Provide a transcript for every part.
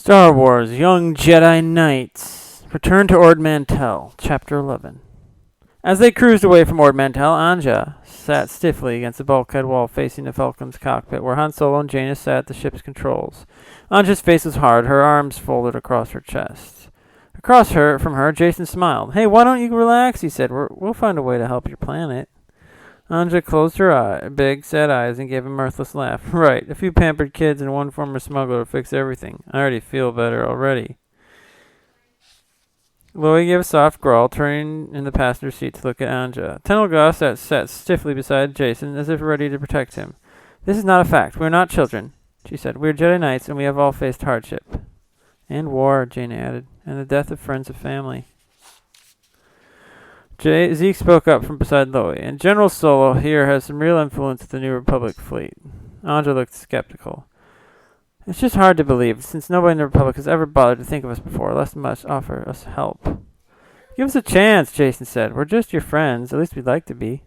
Star Wars Young Jedi Knights. Return to Ord Mantell, Chapter 11. As they cruised away from Ord Mantell, Anja sat stiffly against the bulkhead wall facing the Falcon's cockpit, where Han Solo and Jaina sat at the ship's controls. Anja's face was hard, her arms folded across her chest. From her, Jason smiled. "Hey, why don't you relax?" he said. We'll find a way to help your planet. Anja closed her big, sad eyes and gave a mirthless laugh. "Right, a few pampered kids and one former smuggler will fix everything. I already feel better already." Loie gave a soft growl, turning in the passenger seat to look at Anja. Tenel Goss sat stiffly beside Jason, as if ready to protect him. "This is not a fact. We are not children," she said. "We are Jedi Knights, and we have all faced hardship." "And war," Jaina added, "and the death of friends of family." Zeke spoke up from beside Loie, "And General Solo here has some real influence with the New Republic fleet." Anja looked skeptical. "It's just hard to believe, since nobody in the Republic has ever bothered to think of us before, less much offer us help." "Give us a chance," Jason said. "We're just your friends. At least we'd like to be."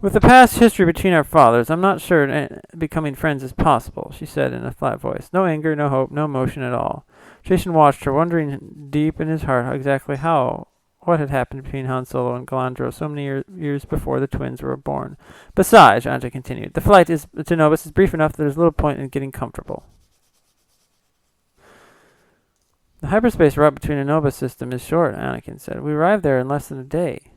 "With the past history between our fathers, I'm not sure becoming friends is possible," she said in a flat voice. No anger, no hope, no emotion at all. Jason watched her, wondering deep in his heart exactly what had happened between Han Solo and Galandro so many years before the twins were born. "Besides," Anja continued, "the flight to Nobis is brief enough that there's little point in getting comfortable." "The hyperspace route between the Nobis system is short," Anakin said. "We arrived there in less than a day."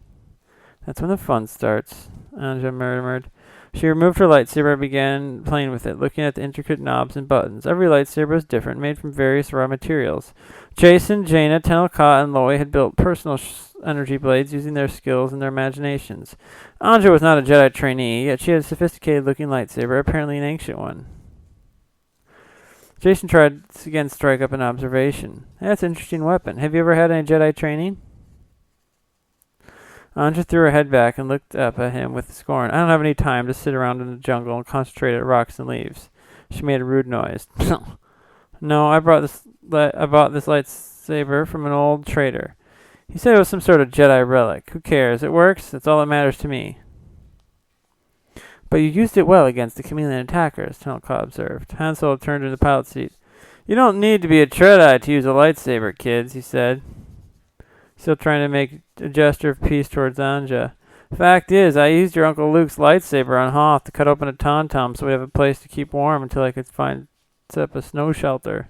"That's when the fun starts," Anja murmured. She removed her lightsaber and began playing with it, looking at the intricate knobs and buttons. Every lightsaber was different, made from various raw materials. Jason, Jaina, Tenel Ka, and Loie had built personal energy blades using their skills and their imaginations. Anja was not a Jedi trainee, yet she had a sophisticated-looking lightsaber, apparently an ancient one. Jason tried to again strike up an observation. "That's an interesting weapon. Have you ever had any Jedi training?" Anja threw her head back and looked up at him with scorn. "I don't have any time to sit around in the jungle and concentrate at rocks and leaves." She made a rude noise. "No, I bought this lightsaber from an old trader. He said it was some sort of Jedi relic. Who cares? It works. That's all that matters to me." "But you used it well against the chameleon attackers," Tenel Ka observed. Han Solo turned in the pilot seat. "You don't need to be a Jedi to use a lightsaber, kids," he said, still trying to make a gesture of peace towards Anja. "Fact is, I used your Uncle Luke's lightsaber on Hoth to cut open a tauntaun so we'd have a place to keep warm until I could set up a snow shelter."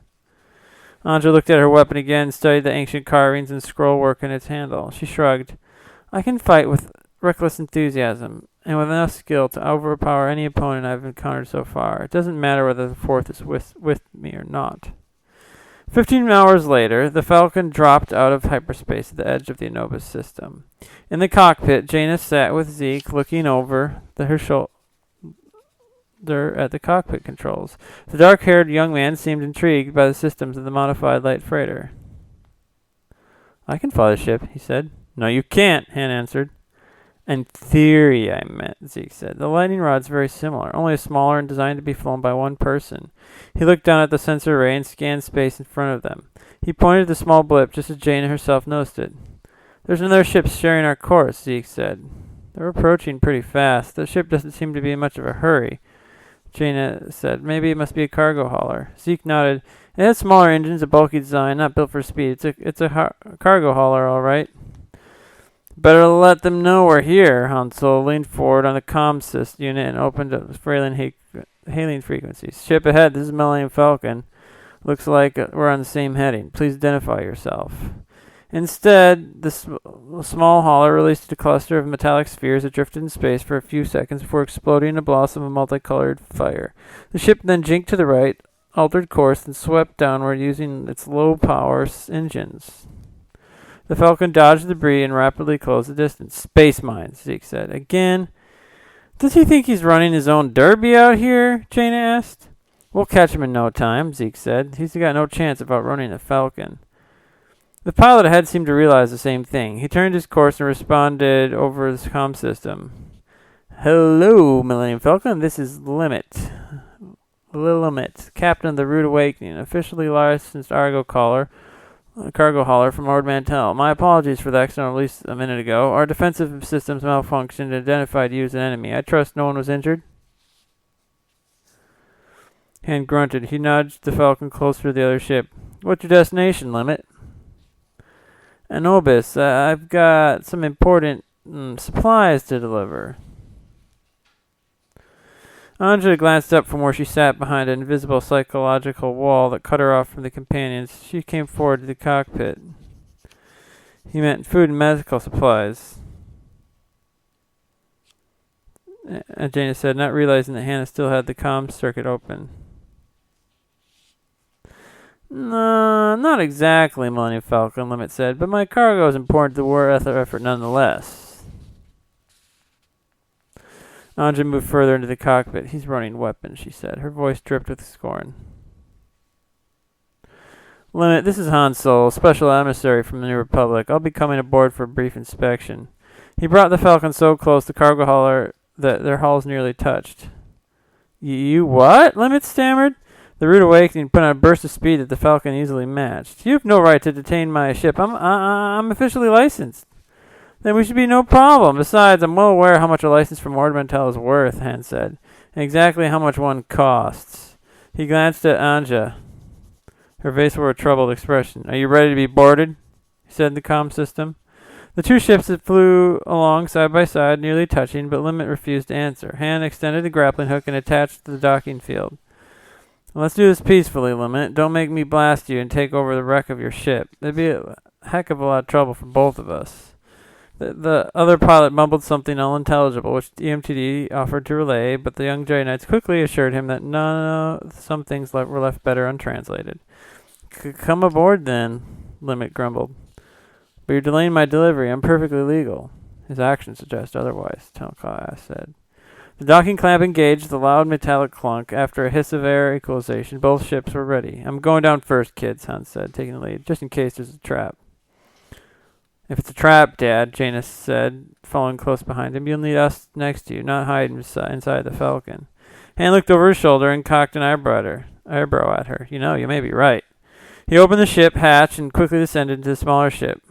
Anja looked at her weapon again, studied the ancient carvings and scrollwork in its handle. She shrugged. "I can fight with reckless enthusiasm, and with enough skill to overpower any opponent I've encountered so far. It doesn't matter whether the Fourth is with me or not." 15 hours later, the Falcon dropped out of hyperspace at the edge of the Anubis system. In the cockpit, Jaina sat with Zeke, looking over her shoulder at the cockpit controls. The dark-haired young man seemed intrigued by the systems of the modified light freighter. "I can fly the ship," he said. "No, you can't," Han answered. "In theory, I meant," Zeke said. "The lightning rod's very similar, only smaller and designed to be flown by one person." He looked down at the sensor array and scanned space in front of them. He pointed to the small blip just as Jaina herself noticed it. "There's another ship sharing our course," Zeke said. "They're approaching pretty fast. The ship doesn't seem to be in much of a hurry," Jaina said. "Maybe it must be a cargo hauler." Zeke nodded. "It has smaller engines, a bulky design, not built for speed. It's a cargo hauler, all right." "Better let them know we're here." Han Solo leaned forward on the comm unit and opened up hailing frequencies. "Ship ahead, this is Millennium Falcon. Looks like we're on the same heading. Please identify yourself." Instead, the small hauler released a cluster of metallic spheres that drifted in space for a few seconds before exploding in a blossom of multicolored fire. The ship then jinked to the right, altered course, and swept downward using its low-power engines. The Falcon dodged the debris and rapidly closed the distance. "Space mines," Zeke said. "Again? Does he think he's running his own derby out here?" Jaina asked. "We'll catch him in no time," Zeke said. "He's got no chance of outrunning a Falcon." The pilot ahead seemed to realize the same thing. He turned his course and responded over the comm system. "Hello, Millennium Falcon. This is Limit, Captain of the Rude Awakening, officially licensed cargo hauler from Ord Mantell. My apologies for the accidental release a minute ago. Our defensive systems malfunctioned and identified you as an enemy. I trust no one was injured?" Han grunted. He nudged the Falcon closer to the other ship. What's your destination, Limit? Anubis. I've got some important supplies to deliver. Anja glanced up from where she sat behind an invisible psychological wall that cut her off from the companions. She came forward to the cockpit. He meant food and medical supplies. Jaina said, not realizing that Hannah still had the comm circuit open. No, not exactly, Millennium Falcon, Limit said, but my cargo is important to the war effort nonetheless. Anja moved further into the cockpit. He's running weapons, she said. Her voice dripped with scorn. Limit, this is Han Solo, special emissary from the New Republic. I'll be coming aboard for a brief inspection. He brought the Falcon so close the cargo hauler that their hulls nearly touched. You what? Limit stammered. The rude awakening put on a burst of speed that the Falcon easily matched. You have no right to detain my ship. I'm officially licensed. Then we should be no problem. Besides, I'm well aware how much a license from Lord Mantell is worth, Han said, and exactly how much one costs. He glanced at Anja. Her face wore a troubled expression. Are you ready to be boarded? He said in the comm system. The two ships that flew along side by side, nearly touching, but Limit refused to answer. Han extended the grappling hook and attached to the docking field. Let's do this peacefully, Limit. Don't make me blast you and take over the wreck of your ship. It'd be a heck of a lot of trouble for both of us. The other pilot mumbled something unintelligible, which the EMTD offered to relay, but the young Jedi Knights quickly assured him that some things were left better untranslated. Come aboard, then, Limit grumbled. But you're delaying my delivery. I'm perfectly legal. His actions suggest otherwise, Telka said. The docking clamp engaged the loud metallic clunk. After a hiss of air equalization, both ships were ready. I'm going down first, kids, Han said, taking the lead, just in case there's a trap. If it's a trap, Dad, Janus said, following close behind him, you'll need us next to you, not hide inside the Falcon. Han looked over his shoulder and cocked an eyebrow at her. You know, you may be right. He opened the ship hatch and quickly descended into the smaller ship.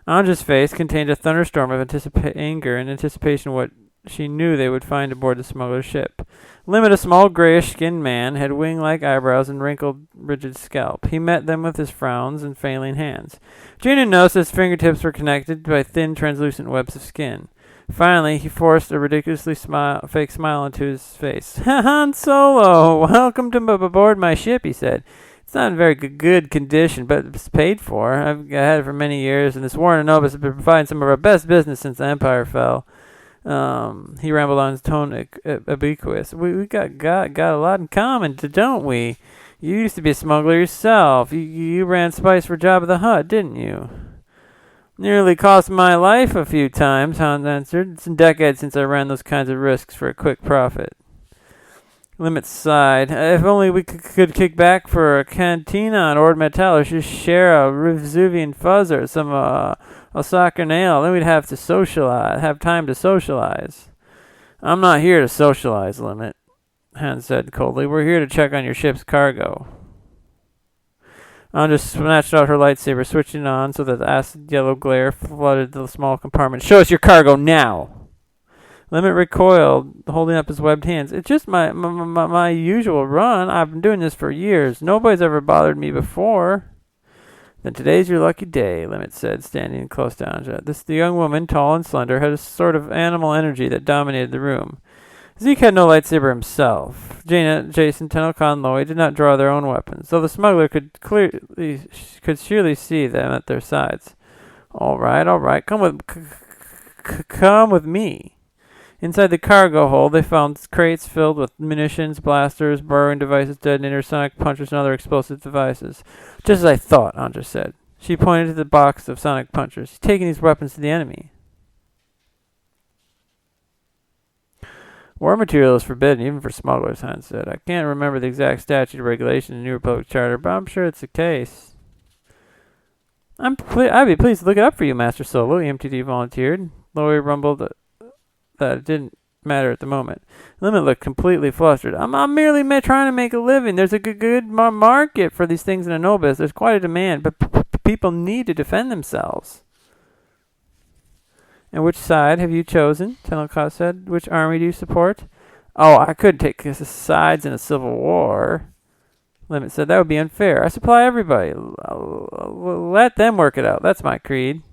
Anja's face contained a thunderstorm of anger and anticipation of what she knew they would find aboard the smuggler's ship. Limit, a small grayish-skinned man, had wing-like eyebrows and wrinkled, rigid scalp. He met them with his frowns and failing hands. Jaina noticed his fingertips were connected by thin, translucent webs of skin. Finally, he forced a ridiculously fake smile into his face. Han Solo, welcome to aboard my ship, he said. It's not in very good condition, but it's paid for. I've had it for many years, and this war in Anubis has been providing some of our best business since the Empire fell. He rambled on, his tone ubiquitous. We got a lot in common, don't we? You used to be a smuggler yourself. You ran spice for Jabba the Hutt, didn't you? Nearly cost my life a few times, Han answered. It's been decades since I ran those kinds of risks for a quick profit. Limit sighed. If only we could kick back for a cantina on Ord Mantell, or just share a Vesuvian fuzz or some Osaka nail. Then we'd have time to socialize. I'm not here to socialize, Limit, Han said coldly. We're here to check on your ship's cargo. Anja snatched out her lightsaber, switching it on so that the acid yellow glare flooded the small compartment. Show us your cargo now! Limit recoiled, holding up his webbed hands. It's just my usual run. I've been doing this for years. Nobody's ever bothered me before. Then today's your lucky day, Limit said, standing close to Anja. The young woman, tall and slender, had a sort of animal energy that dominated the room. Zeke had no lightsaber himself. Jaina, Jason, Tenelka, and Loy did not draw their own weapons, though the smuggler could surely see them at their sides. All right, come with me. Inside the cargo hold, they found crates filled with munitions, blasters, burrowing devices, detonators, sonic punchers, and other explosive devices. Just as I thought, Anja said. She pointed to the box of sonic punchers. He's taking these weapons to the enemy. War material is forbidden, even for smugglers, Han said. I can't remember the exact statute or regulation in the New Republic Charter, but I'm sure it's the case. I'd be pleased to look it up for you, Master Solo, EMTD volunteered. Lowy rumbled that it didn't matter at the moment. Limit looked completely flustered. I'm merely trying to make a living. There's a good market for these things in Anubis. There's quite a demand, but people need to defend themselves. And which side have you chosen? Tenelka said. Which army do you support? Oh, I could take sides in a civil war. Limit said, that would be unfair. I supply everybody. Let them work it out. That's my creed.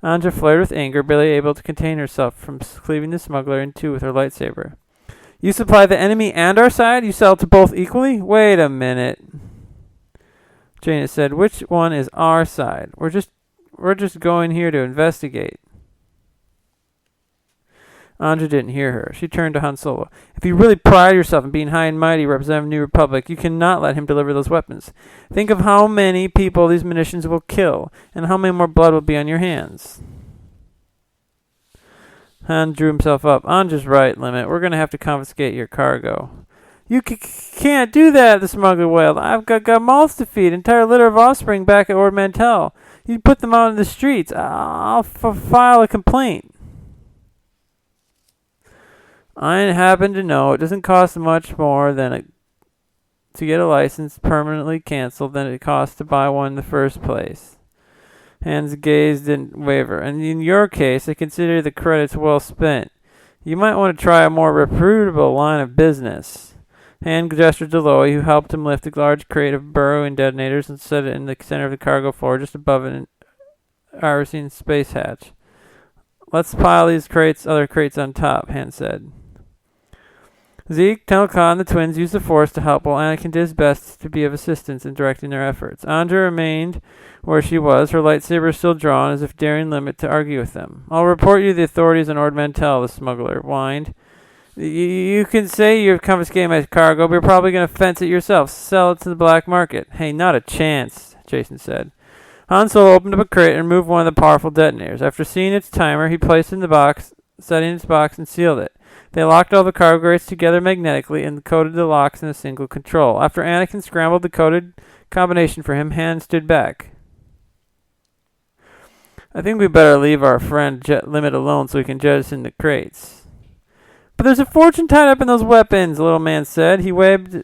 Anja flared with anger, barely able to contain herself from cleaving the smuggler in two with her lightsaber. You supply the enemy and our side? You sell to both equally? Wait a minute. Jaina said, which one is our side? We're just going here to investigate. Anja didn't hear her. She turned to Han Solo. If you really pride yourself in being high and mighty, representative of the New Republic, you cannot let him deliver those weapons. Think of how many people these munitions will kill, and how many more blood will be on your hands. Han drew himself up. Anja's right, Limit. We're going to have to confiscate your cargo. You can't do that, the smuggler wailed. I've got mouths to feed, entire litter of offspring back at Ord Mantell. You put them out in the streets. I'll file a complaint. I happen to know it doesn't cost much more than to get a license permanently canceled than it costs to buy one in the first place. Han's gaze didn't waver. And in your case, I consider the credits well spent. You might want to try a more reputable line of business. Han gestured to Loey, who helped him lift a large crate of burrowing detonators and set it in the center of the cargo floor just above an Arosine space hatch. Let's pile these other crates on top, Han said. Zeke, Telka, and the twins used the Force to help, while Anakin did his best to be of assistance in directing their efforts. Anja remained where she was, her lightsaber still drawn, as if daring Limit to argue with them. I'll report you to the authorities on Ord Mantell, the smuggler whined. You can say you're confiscating my cargo, but you're probably going to fence it yourself. Sell it to the black market. Hey, not a chance, Jason said. Han Solo opened up a crate and removed one of the powerful detonators. After seeing its timer, he placed it in the box, set in its box, and sealed it. They locked all the cargo crates together magnetically and coded the locks in a single control. After Anakin scrambled the coded combination for him, Han stood back. I think we better leave our friend Limit alone so we can jettison the crates. But there's a fortune tied up in those weapons, the little man said. He waved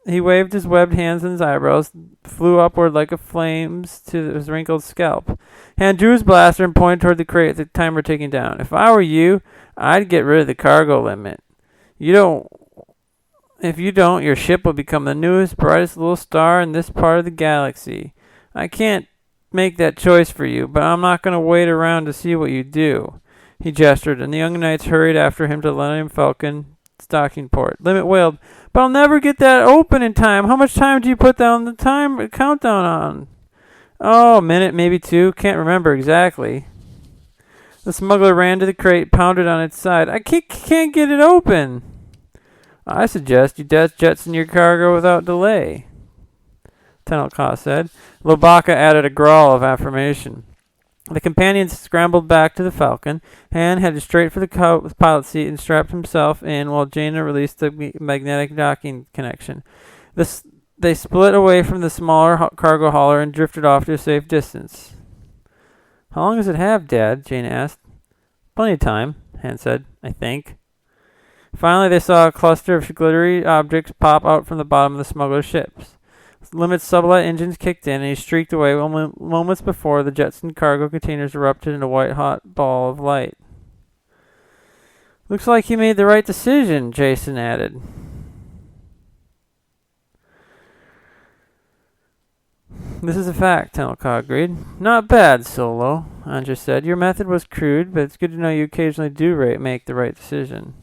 his webbed hands and his eyebrows flew upward like flames to his wrinkled scalp. Han drew his blaster and pointed toward the crate, the timer ticking down. If I were you, I'd get rid of the cargo limit. If you don't, your ship will become the newest, brightest little star in this part of the galaxy. I can't make that choice for you, but I'm not going to wait around to see what you do. He gestured, and the young knights hurried after him to the Millennium Falcon stocking port. Limit wailed, but I'll never get that open in time. How much time do you put down the countdown on? Oh, a minute, maybe two. Can't remember exactly. The smuggler ran to the crate, pounded on its side. I can't get it open. I suggest you jetson your cargo without delay, Tenel Ka said. Lobaka added a growl of affirmation. The companions scrambled back to the Falcon. Han headed straight for the pilot seat and strapped himself in while Jaina released the magnetic docking connection. They split away from the smaller cargo hauler and drifted off to a safe distance. How long does it have, Dad? Jaina asked. Plenty of time, Han said, I think. Finally, they saw a cluster of glittery objects pop out from the bottom of the smuggler's ships. Limit's sublight engines kicked in, and he streaked away moments before the jetsoned cargo containers erupted in a white-hot ball of light. Looks like he made the right decision, Jason added. This is a fact, Tenel Ka agreed. Not bad, Solo, Anja said. Your method was crude, but it's good to know you occasionally do make the right decision.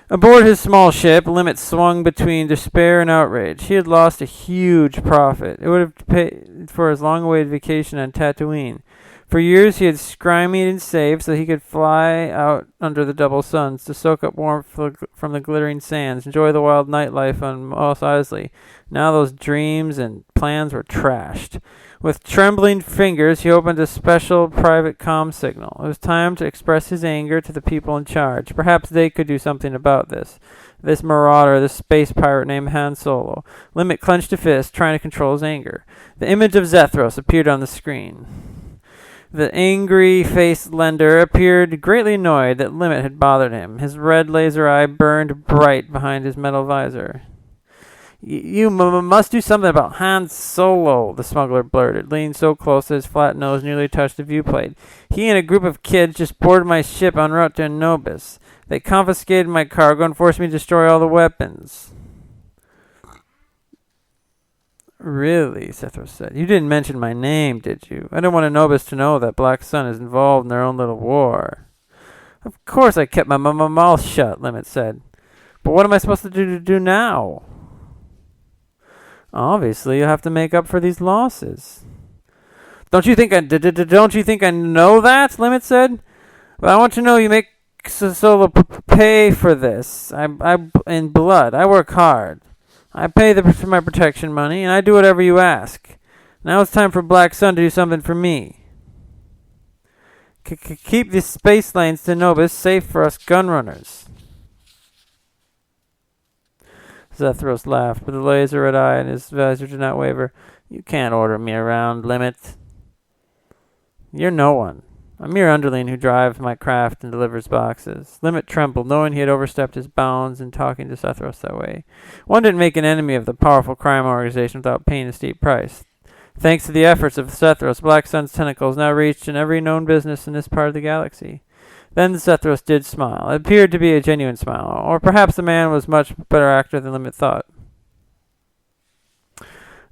Aboard his small ship, Limit swung between despair and outrage. He had lost a huge profit. It would have paid for his long-awaited vacation on Tatooine. For years he had scrimied and saved so he could fly out under the double suns to soak up warmth from the glittering sands, enjoy the wild nightlife on Mos Eisley. Now those dreams and plans were trashed. With trembling fingers, he opened a special private comm signal. It was time to express his anger to the people in charge. Perhaps they could do something about this. This marauder, this space pirate named Han Solo. Limit clenched a fist, trying to control his anger. The image of Zethros appeared on the screen. The angry-faced lender appeared greatly annoyed that Limit had bothered him. His red laser eye burned bright behind his metal visor. You must do something about Han Solo, the smuggler blurted, leaning so close that his flat nose nearly touched the viewplate. He and a group of kids just boarded my ship en route to Anubis. They confiscated my cargo and forced me to destroy all the weapons. Really, Sethros said. You didn't mention my name, did you? I don't want Anubis to know that Black Sun is involved in their own little war. Of course I kept my mouth shut, Limit said. But what am I supposed to do now? Obviously, you'll have to make up for these losses. Don't you think I know that? Limit said. But I want to know you make Solo pay for this. I in blood. I work hard. I pay for my protection money, and I do whatever you ask. Now it's time for Black Sun to do something for me. Keep the space lanes to Nobis safe for us gunrunners. Zethros laughed, but the laser-red eye in his visor did not waver. You can't order me around, Limit. You're no one. A mere underling who drives my craft and delivers boxes. Limit trembled, knowing he had overstepped his bounds in talking to Zethros that way. One didn't make an enemy of the powerful crime organization without paying a steep price. Thanks to the efforts of Zethros, Black Sun's tentacles now reached in every known business in this part of the galaxy. Then Zethros did smile. It appeared to be a genuine smile, or perhaps the man was much better actor than Limit thought.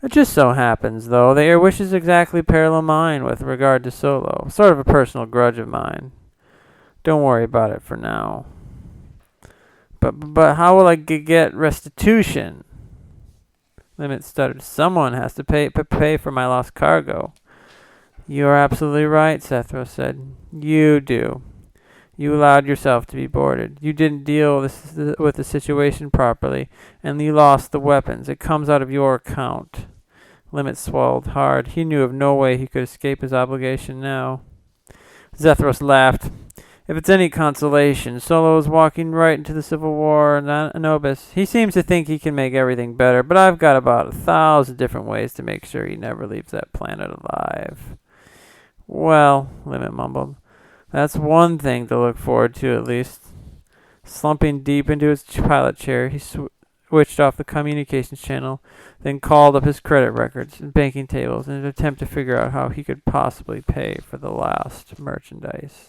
It just so happens, though, that your wishes exactly parallel mine with regard to Solo. Sort of a personal grudge of mine. Don't worry about it for now. But how will I get restitution? Limit stuttered. Someone has to pay for my lost cargo. You are absolutely right, Sethros said. You do. You allowed yourself to be boarded. You didn't deal with the situation properly, and you lost the weapons. It comes out of your account. Limit swallowed hard. He knew of no way he could escape his obligation now. Zethros laughed. If it's any consolation, Solo is walking right into the Civil War in Anubis. He seems to think he can make everything better, but I've got about 1,000 different ways to make sure he never leaves that planet alive. Well, Limit mumbled. That's one thing to look forward to, at least. Slumping deep into his pilot chair, he switched off the communications channel, then called up his credit records and banking tables in an attempt to figure out how he could possibly pay for the last merchandise.